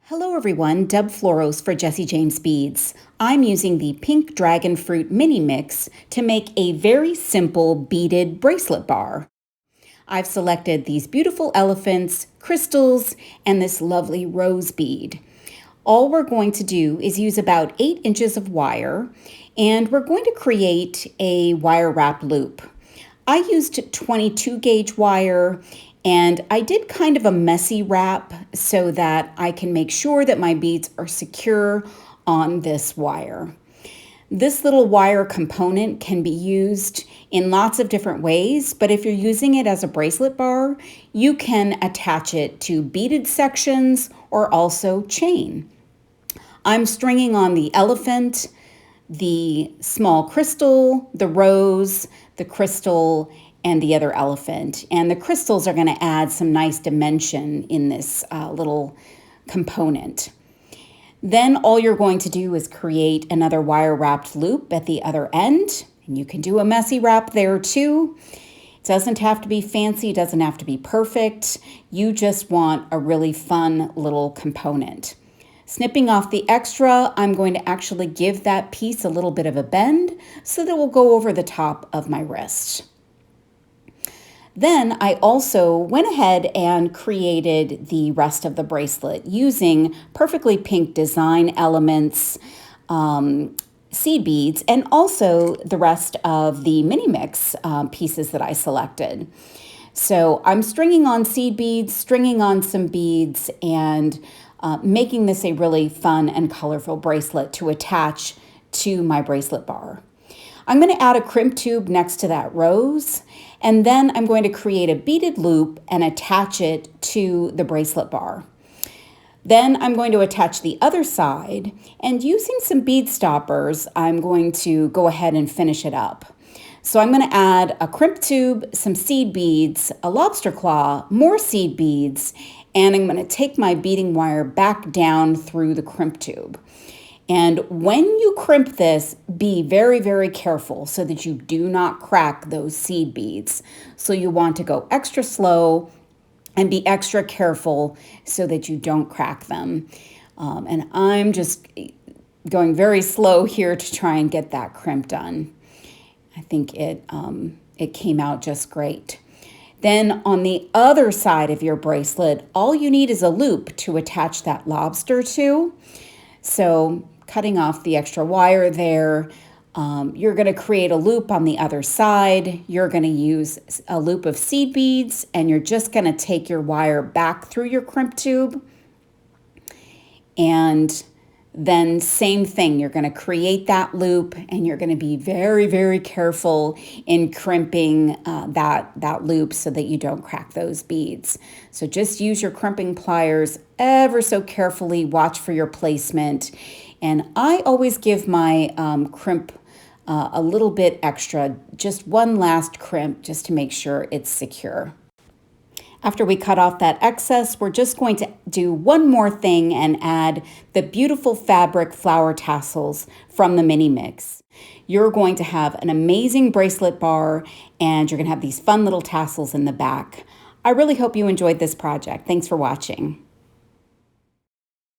Hello everyone, Deb Floros for Jesse James Beads. I'm using the Pink Dragonfruit mini mix to make a very simple beaded bracelet bar. I've selected these beautiful elephants, crystals, and this lovely rose bead. All we're going to do is use about 8 inches of wire, and we're going to create a wire wrap loop. I used 22 gauge wire, and I did kind of a messy wrap so that I can make sure that my beads are secure on this wire. This little wire component can be used in lots of different ways, but if you're using it as a bracelet bar, you can attach it to beaded sections or also chain. I'm stringing on the elephant, the small crystal, the rose, the crystal, and the other elephant. And the crystals are going to add some nice dimension in this little component. Then all you're going to do is create another wire wrapped loop at the other end. And you can do a messy wrap there too. It doesn't have to be fancy, it doesn't have to be perfect. You just want a really fun little component. Snipping off the extra, I'm going to actually give that piece a little bit of a bend so that it will go over the top of my wrist. Then I also went ahead and created the rest of the bracelet using perfectly pink design elements, seed beads, and also the rest of the mini mix pieces that I selected. So I'm stringing on seed beads, stringing on some beads, and making this a really fun and colorful bracelet to attach to my bracelet bar. I'm going to add a crimp tube next to that rose, and then I'm going to create a beaded loop and attach it to the bracelet bar. Then I'm going to attach the other side, and using some bead stoppers, I'm going to go ahead and finish it up. So I'm going to add a crimp tube, some seed beads, a lobster claw, more seed beads, and I'm going to take my beading wire back down through the crimp tube. And when you crimp this, be very, very careful so that you do not crack those seed beads. So you want to go extra slow and be extra careful so that you don't crack them. And I'm just going very slow here to try and get that crimp done. I think it came out just great. Then on the other side of your bracelet, all you need is a loop to attach that lobster to. So cutting off the extra wire there, you're going to create a loop on the other side. You're going to use a loop of seed beads, and you're just going to take your wire back through your crimp tube. And then same thing, you're going to create that loop, and you're going to be very, very careful in crimping that loop so that you don't crack those beads. So just use your crimping pliers ever so carefully, watch for your placement. And I always give my crimp a little bit extra, just one last crimp just to make sure it's secure. After we cut off that excess, we're just going to do one more thing and add the beautiful fabric flower tassels from the mini mix. You're going to have an amazing bracelet bar, and you're going to have these fun little tassels in the back. I really hope you enjoyed this project. Thanks for watching.